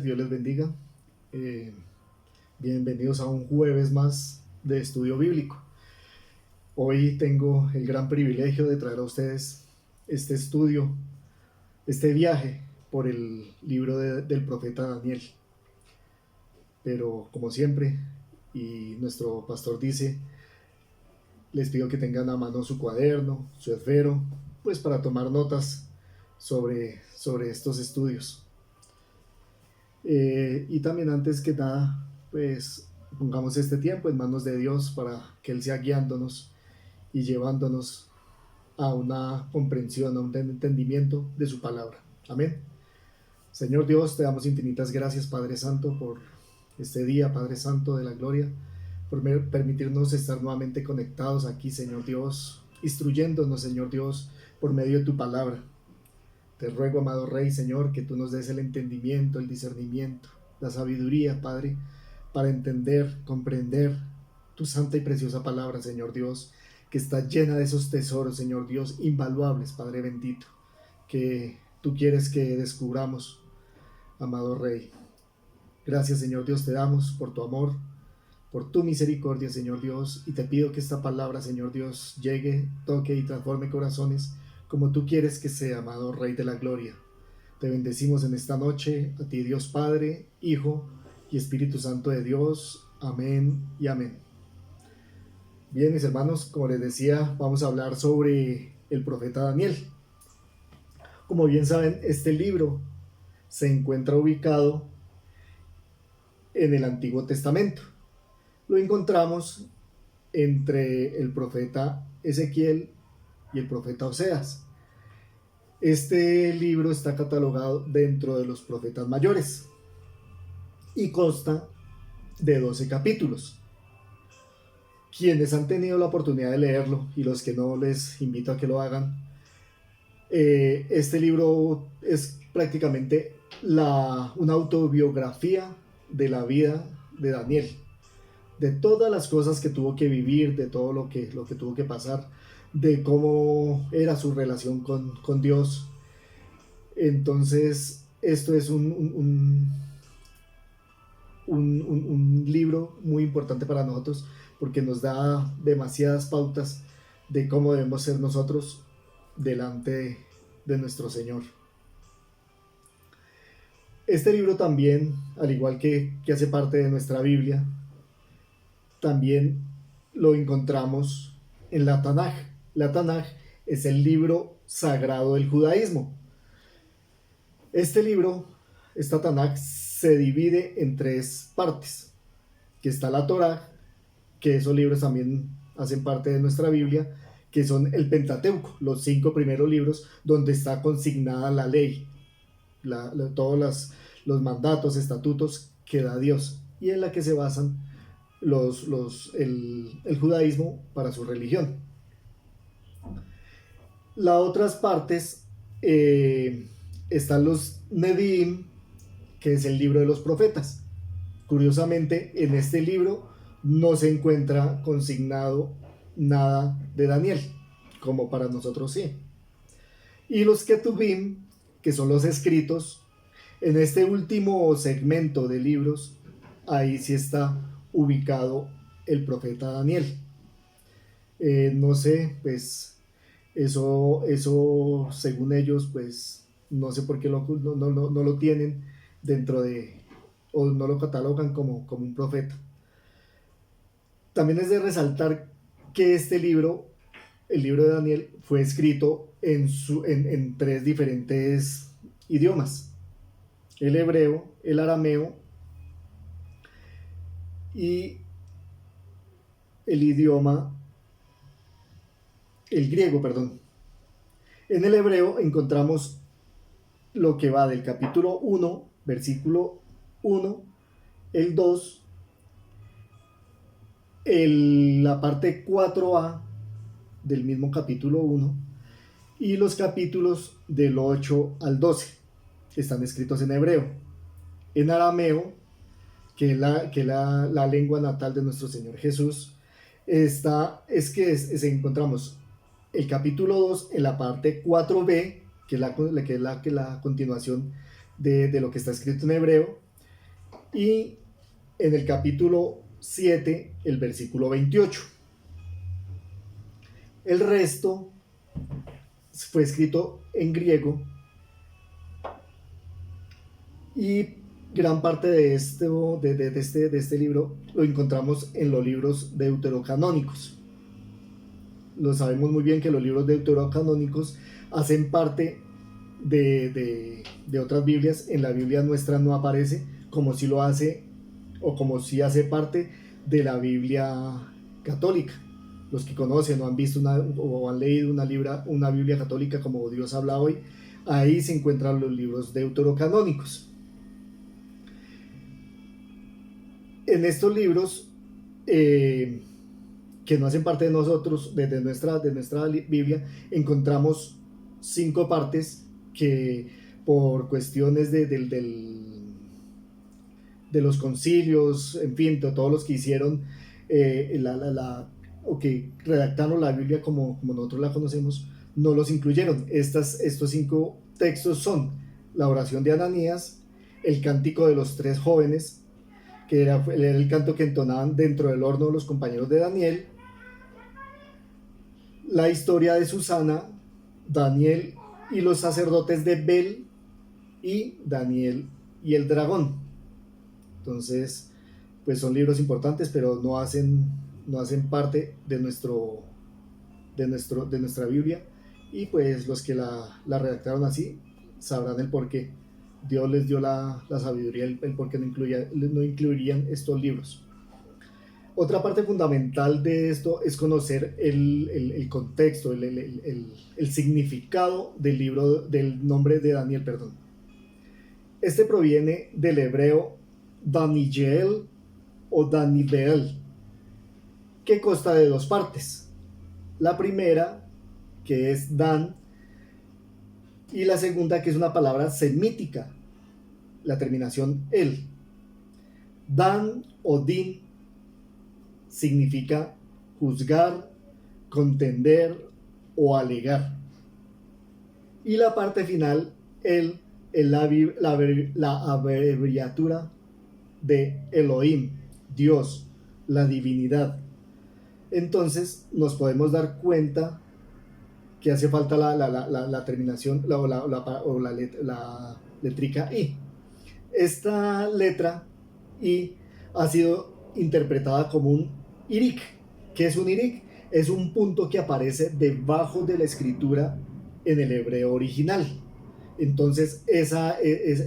noches, Dios les bendiga. Eh, Bienvenidos a un jueves más de estudio bíblico. Hoy tengo el gran privilegio de traer a ustedes este estudio, este viaje por el libro del profeta Daniel. Pero como siempre, y nuestro pastor dice, les pido que tengan a mano su cuaderno, su esfero, pues para tomar notas sobre estos estudios. Y también antes que nada, pues pongamos este tiempo en manos de Dios para que Él sea guiándonos y llevándonos a una comprensión, a un entendimiento de su palabra. Amén. Señor Dios, te damos infinitas gracias, Padre Santo, por este día, Padre Santo de la gloria, por permitirnos estar nuevamente conectados aquí, Señor Dios, instruyéndonos, Señor Dios, por medio de tu palabra. Te ruego, amado Rey, Señor, que tú nos des el entendimiento, el discernimiento, la sabiduría, Padre, para entender, comprender tu santa y preciosa palabra, Señor Dios, que está llena de esos tesoros, Señor Dios, invaluables, Padre bendito, que tú quieres que descubramos, amado Rey. Gracias, Señor Dios, te damos por tu amor, por tu misericordia, Señor Dios, y te pido que esta palabra, Señor Dios, llegue, toque y transforme corazones como tú quieres que sea, amado Rey de la Gloria. Te bendecimos en esta noche, a ti Dios Padre, Hijo y Espíritu Santo de Dios. Amén y amén. Bien, mis hermanos, como les decía, vamos a hablar sobre el profeta Daniel. Como bien saben, este libro se encuentra ubicado en el Antiguo Testamento. Lo encontramos entre el profeta Ezequiel y el profeta Oseas. Este libro está catalogado dentro de los profetas mayores y consta de 12 capítulos. Quienes han tenido la oportunidad de leerlo y los que no, les invito a que lo hagan. Este libro es prácticamente una autobiografía de la vida de Daniel, de todas las cosas que tuvo que vivir, de todo lo que tuvo que pasar, de cómo era su relación con Dios. Entonces, esto es un libro muy importante para nosotros porque nos da demasiadas pautas de cómo debemos ser nosotros delante de nuestro Señor. Este libro también, al igual que hace parte de nuestra Biblia, también lo encontramos en la Tanaj. La Tanaj es el libro sagrado del judaísmo. Este libro, esta Tanaj, se divide en 3 partes, que está la Torá, que esos libros también hacen parte de nuestra Biblia, que son el Pentateuco, los 5 primeros libros donde está consignada la ley, todos los mandatos, estatutos que da Dios, y en la que se basan el judaísmo para su religión. Las otras partes están los Nevi'im, que es el libro de los profetas. Curiosamente, en este libro no se encuentra consignado nada de Daniel, como para nosotros sí. Y los Ketubim, que son los escritos, en este último segmento de libros, ahí sí está ubicado el profeta Daniel. No sé, pues eso según ellos, pues no sé por qué no lo tienen dentro de, o no lo catalogan como un profeta. También es de resaltar que este libro, el libro de Daniel, fue escrito en 3 diferentes idiomas: el hebreo, el arameo y el griego, perdón. En el hebreo encontramos lo que va del capítulo 1, versículo 1, el 2, la parte 4a del mismo capítulo 1 y los capítulos del 8 al 12 están escritos en hebreo. En arameo, que es la lengua natal de nuestro Señor Jesús, encontramos el capítulo 2 en la parte 4b, que es la continuación de lo que está escrito en hebreo, y en el capítulo 7, el versículo 28. El resto fue escrito en griego y gran parte de este libro lo encontramos en los libros deuterocanónicos. Lo sabemos muy bien que los libros deuterocanónicos hacen parte de otras Biblias. En la Biblia nuestra no aparece, como si lo hace, o como si hace parte de la Biblia católica. Los que conocen o han visto o han leído una Biblia católica como Dios habla hoy, ahí se encuentran los libros deuterocanónicos. En estos libros que no hacen parte de nosotros, de nuestra Biblia, encontramos 5 partes que por cuestiones de los concilios, en fin, de todos los que hicieron o que redactaron la Biblia como nosotros la conocemos, no los incluyeron. Estos 5 textos son la oración de Ananías, el cántico de los 3 jóvenes, que era el canto que entonaban dentro del horno los compañeros de Daniel, la historia de Susana, Daniel y los sacerdotes de Bel, y Daniel y el dragón. Entonces, pues son libros importantes, pero no hacen parte de nuestra Biblia, y pues los que la redactaron así sabrán el porqué. Dios les dio la sabiduría, el por qué no incluirían estos libros. Otra parte fundamental de esto es conocer el contexto, el significado del nombre de Daniel, perdón. Este proviene del hebreo Daniel o Danibel, que consta de 2 partes. La primera, que es Dan, y la segunda, que es una palabra semítica, la terminación el. Dan o din significa juzgar, contender o alegar. Y la parte final, el la abreviatura de Elohim, Dios, la divinidad. Entonces nos podemos dar cuenta que hace falta la terminación o la letrica I. Esta letra I ha sido interpretada como un irik. ¿Qué es un irik? Es un punto que aparece debajo de la escritura en el hebreo original. Entonces ese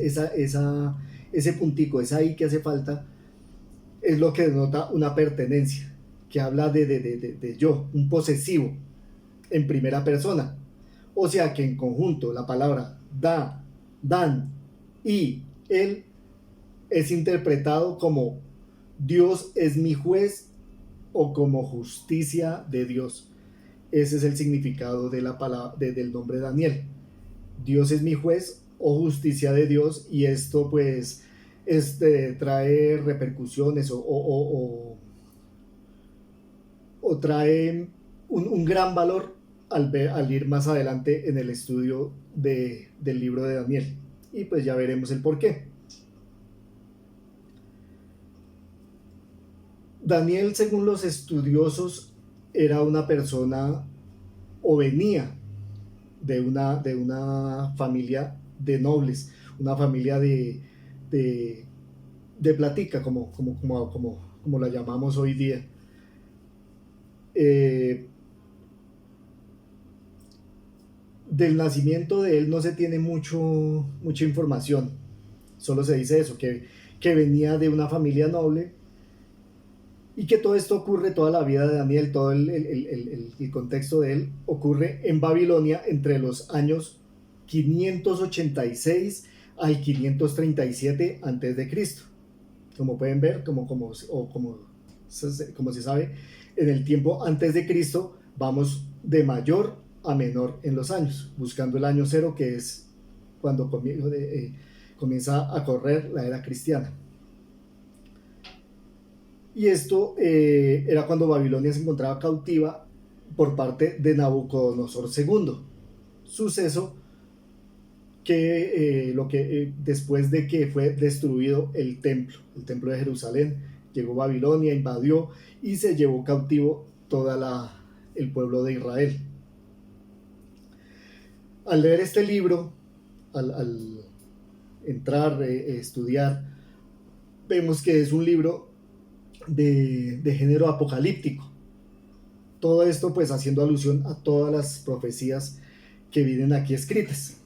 puntico, esa I que hace falta, es lo que denota una pertenencia, que habla de yo, un posesivo en primera persona. O sea que en conjunto la palabra da, dan y él es interpretado como Dios es mi juez o como justicia de Dios. Ese es el significado de la palabra, del nombre Daniel. Dios es mi juez o justicia de Dios, y esto pues trae repercusiones o trae un gran valor al ir más adelante en el estudio del libro de Daniel, y pues ya veremos el porqué. Daniel, según los estudiosos, era una persona o venía de una familia de nobles, una familia de platica, como la llamamos hoy día. Del nacimiento de él no se tiene mucha información, solo se dice eso, que venía de una familia noble, y que todo esto ocurre, toda la vida de Daniel, todo el contexto de él ocurre en Babilonia entre los años 586 al 537 a.C. Como pueden ver, como se sabe, en el tiempo antes de Cristo vamos de mayor a menor en los años, buscando el año 0, que es cuando comienza a correr la era cristiana. Y esto era cuando Babilonia se encontraba cautiva por parte de Nabucodonosor II, suceso después de que fue destruido el templo de Jerusalén, llegó Babilonia, invadió y se llevó cautivo el pueblo de Israel. Al leer este libro, al entrar, estudiar, vemos que es un libro de género apocalíptico. Todo esto pues haciendo alusión a todas las profecías que vienen aquí escritas.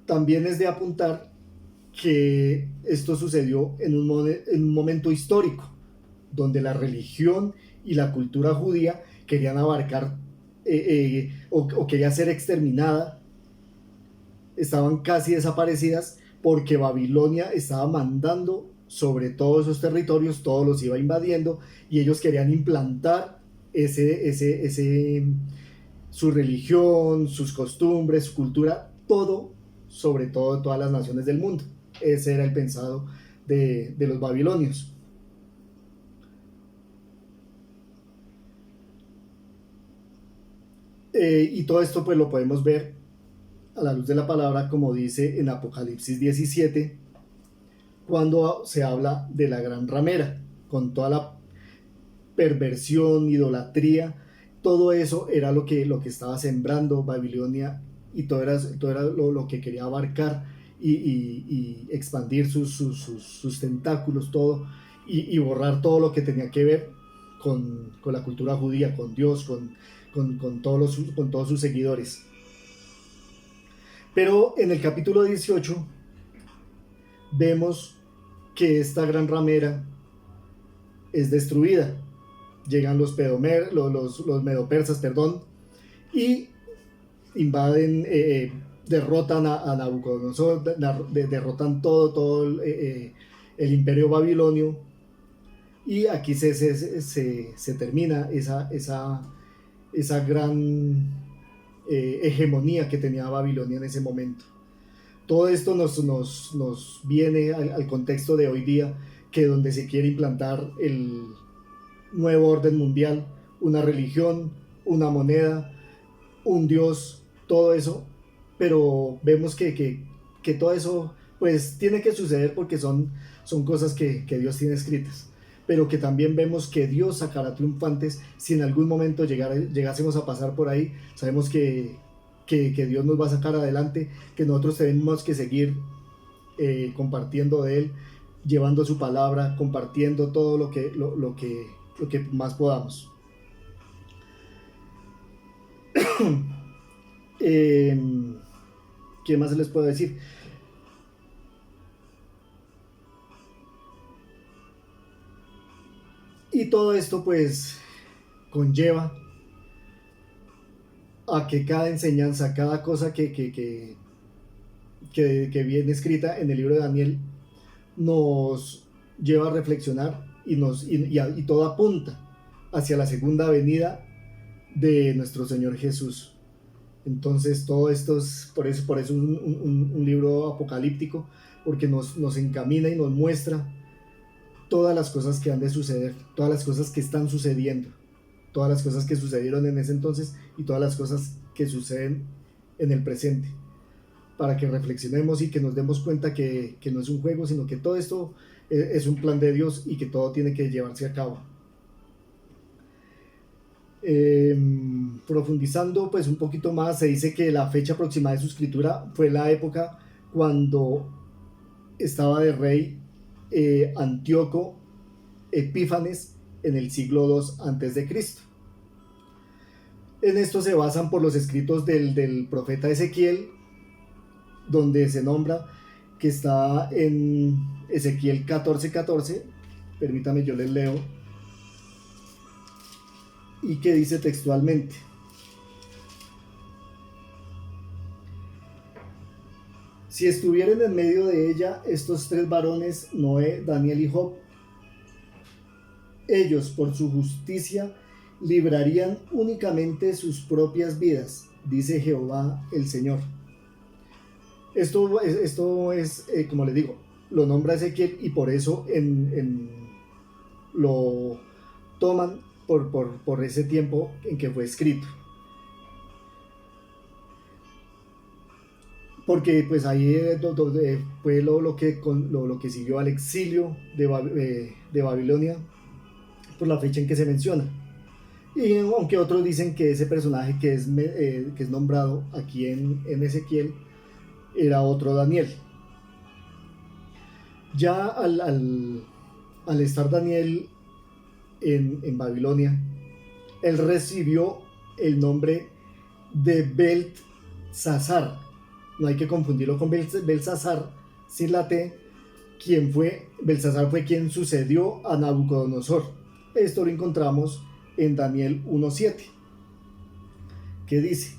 También es de apuntar que esto sucedió en un momento histórico, donde la religión y la cultura judía querían abarcar o quería ser exterminada, estaban casi desaparecidas porque Babilonia estaba mandando sobre todos esos territorios, todos los iba invadiendo y ellos querían implantar su religión, sus costumbres, su cultura, todo, sobre todo todas las naciones del mundo. Ese era el pensado de los babilonios. Y todo esto pues lo podemos ver a la luz de la palabra, como dice en Apocalipsis 17, cuando se habla de la gran ramera, con toda la perversión, idolatría, todo eso era lo que estaba sembrando Babilonia y todo era lo que quería abarcar y expandir sus tentáculos, todo, y borrar todo lo que tenía que ver con la cultura judía, con Dios, con todos sus seguidores. Pero en el capítulo 18 vemos que esta gran ramera es destruida. Llegan los medopersas, perdón, y invaden, derrotan a Nabucodonosor, derrotan todo el imperio babilonio, y aquí se termina esa gran hegemonía que tenía Babilonia en ese momento. Todo esto nos viene al contexto de hoy día, que donde se quiere implantar el nuevo orden mundial, una religión, una moneda, un dios, todo eso, pero vemos que todo eso pues tiene que suceder porque son cosas que Dios tiene escritas, pero que también vemos que Dios sacará triunfantes si en algún momento llegásemos a pasar por ahí. Sabemos que Dios nos va a sacar adelante, que nosotros tenemos que seguir compartiendo de Él, llevando su palabra, compartiendo todo lo que más podamos. ¿Qué más les puedo decir? Y todo esto pues conlleva a que cada enseñanza, cada cosa que viene escrita en el libro de Daniel nos lleva a reflexionar y todo apunta hacia la segunda venida de nuestro Señor Jesús. Entonces todo esto es por eso un libro apocalíptico, porque nos encamina y nos muestra todas las cosas que han de suceder, todas las cosas que están sucediendo, todas las cosas que sucedieron en ese entonces y todas las cosas que suceden en el presente, para que reflexionemos y que nos demos cuenta que no es un juego, sino que todo esto es un plan de Dios y que todo tiene que llevarse a cabo. Profundizando pues un poquito más, se dice que la fecha aproximada de su escritura fue la época cuando estaba de rey Antíoco Epífanes en el siglo II a.C. En esto se basan por los escritos del profeta Ezequiel, donde se nombra que está en Ezequiel 14:14. Permítame, yo les leo, y que dice textualmente: si estuvieren en medio de ella estos tres varones, Noé, Daniel y Job, ellos por su justicia librarían únicamente sus propias vidas, dice Jehová el Señor. Esto es como les digo, lo nombra Ezequiel, y por eso lo toman por ese tiempo en que fue escrito. porque pues ahí fue lo que siguió al exilio de Babilonia, por la fecha en que se menciona. Y aunque otros dicen que ese personaje que es nombrado aquí en Ezequiel era otro Daniel. Ya al estar Daniel en Babilonia, él recibió el nombre de Beltsasar. No hay que confundirlo con Belsasar sin la T. Belsasar fue quien sucedió a Nabucodonosor. Esto lo encontramos en Daniel 1:7, que dice: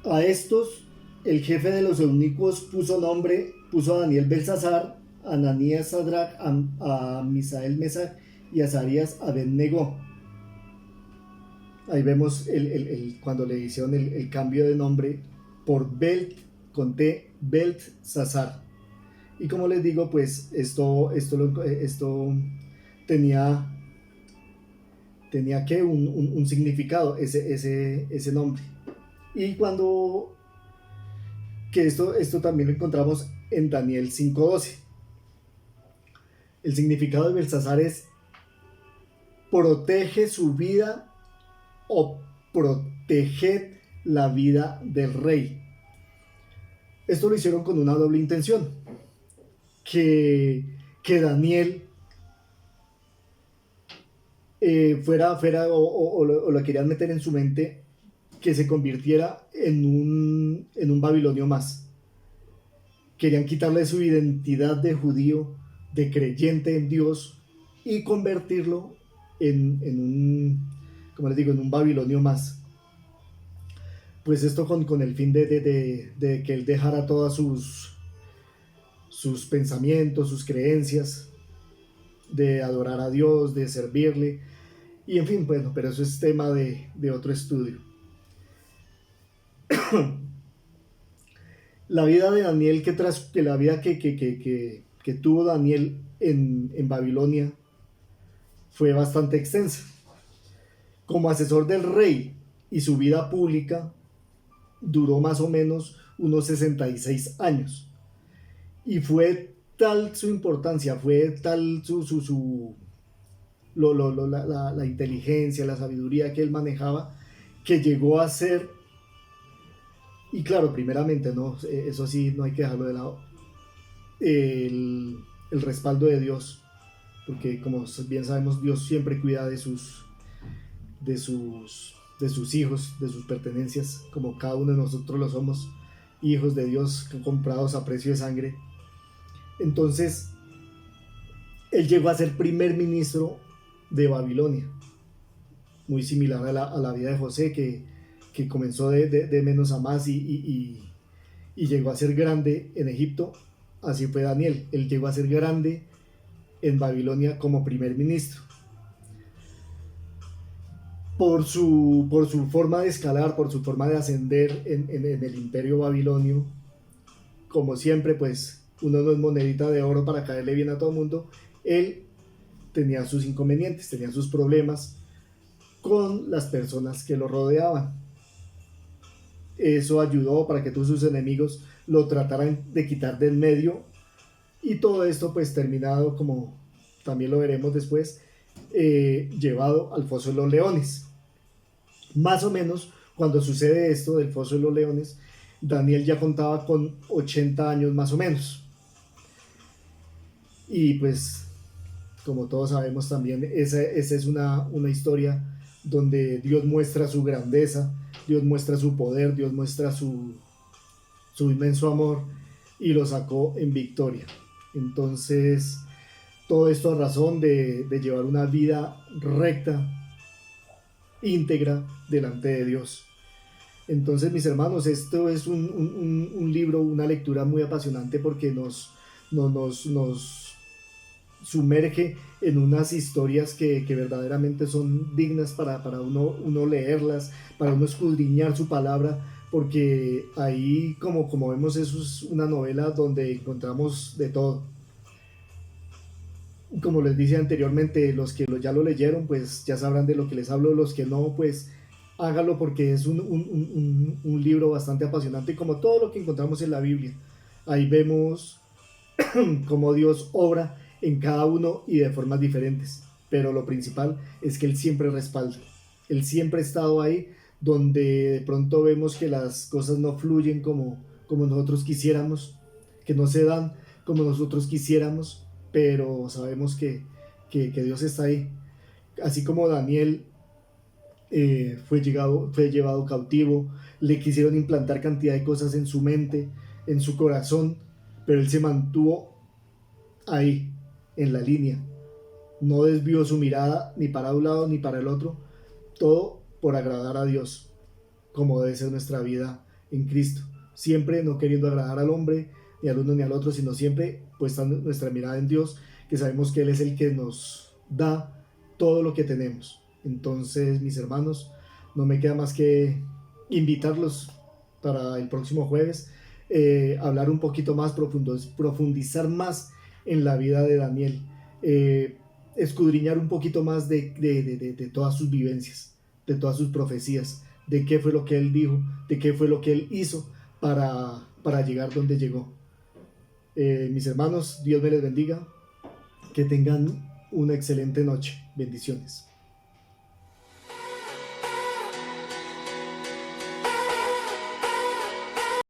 a estos el jefe de los eunucos puso a Daniel Belsasar, a Ananías Sadrach, a Misael Mesach y a Azarías Abednego. Ahí vemos cuando le hicieron el cambio de nombre por con T, Beltsasar. Y como les digo, pues esto tenía que un significado, ese nombre. Y esto también lo encontramos en Daniel 5:12. El significado de Belsasar es: protege su vida o proteged la vida del rey. Esto lo hicieron con una doble intención: que Daniel fuera o lo querían meter en su mente, que se convirtiera en un babilonio más. Querían quitarle su identidad de judío, de creyente en Dios, y convertirlo en como les digo, en un babilonio más. Pues esto con el fin de que él dejara todas sus pensamientos, sus creencias, de adorar a Dios, de servirle, y en fin, bueno, pero eso es tema de otro estudio. La vida de Daniel, la vida que tuvo Daniel en Babilonia fue bastante extensa. Como asesor del rey, y su vida pública duró más o menos unos 66 años. Y fue tal su importancia, fue tal la inteligencia, la sabiduría que él manejaba, que llegó a ser, y claro, primeramente, ¿no? Eso sí, no hay que dejarlo de lado, el respaldo de Dios, porque como bien sabemos, Dios siempre cuida de sus hijos, de sus pertenencias, como cada uno de nosotros lo somos, hijos de Dios comprados a precio de sangre. Entonces, él llegó a ser primer ministro de Babilonia, muy similar a la vida de José, que comenzó de menos a más y llegó a ser grande en Egipto. Así fue Daniel, él llegó a ser grande en Babilonia como primer ministro. Por su forma de escalar, por su forma de ascender en el imperio babilonio, como siempre, pues uno no es monedita de oro para caerle bien a todo el mundo. Él tenía sus inconvenientes, tenía sus problemas con las personas que lo rodeaban. Eso ayudó para que todos sus enemigos lo trataran de quitar del medio, y todo esto pues terminado, como también lo veremos después, llevado al foso de los leones. Más o menos cuando sucede esto del foso de los leones, Daniel ya contaba con 80 años más o menos. Y pues, como todos sabemos también, esa es una historia donde Dios muestra su grandeza, Dios muestra su poder, Dios muestra su inmenso amor, y lo sacó en victoria. Entonces, todo esto a razón de llevar una vida recta, íntegra, delante de Dios. Entonces, mis hermanos, esto es un libro, una lectura muy apasionante, porque nos sumerge en unas historias que verdaderamente son dignas para uno leerlas, para uno escudriñar su palabra, porque ahí, como vemos, eso es una novela donde encontramos de todo. Como les dije anteriormente, los que ya lo leyeron, pues ya sabrán de lo que les hablo. Los que no, pues hágalo porque es un libro bastante apasionante, como todo lo que encontramos en la Biblia. Ahí vemos cómo Dios obra en cada uno y de formas diferentes. Pero lo principal es que Él siempre respalda. Él siempre ha estado ahí donde de pronto vemos que las cosas no fluyen como nosotros quisiéramos, que no se dan como nosotros quisiéramos, pero sabemos que Dios está ahí. Así como Daniel fue llevado cautivo, le quisieron implantar cantidad de cosas en su mente, en su corazón, pero él se mantuvo ahí, en la línea. No desvió su mirada ni para un lado ni para el otro, todo por agradar a Dios, como debe ser nuestra vida en Cristo. Siempre no queriendo agradar al hombre, ni al uno ni al otro, sino siempre puesta nuestra mirada en Dios, que sabemos que Él es el que nos da todo lo que tenemos. Entonces, mis hermanos, no me queda más que invitarlos para el próximo jueves, hablar un poquito más, profundizar más en la vida de Daniel, escudriñar un poquito más de todas sus vivencias, de todas sus profecías, de qué fue lo que él dijo, de qué fue lo que él hizo para llegar donde llegó. Mis hermanos, Dios me les bendiga, que tengan una excelente noche. Bendiciones.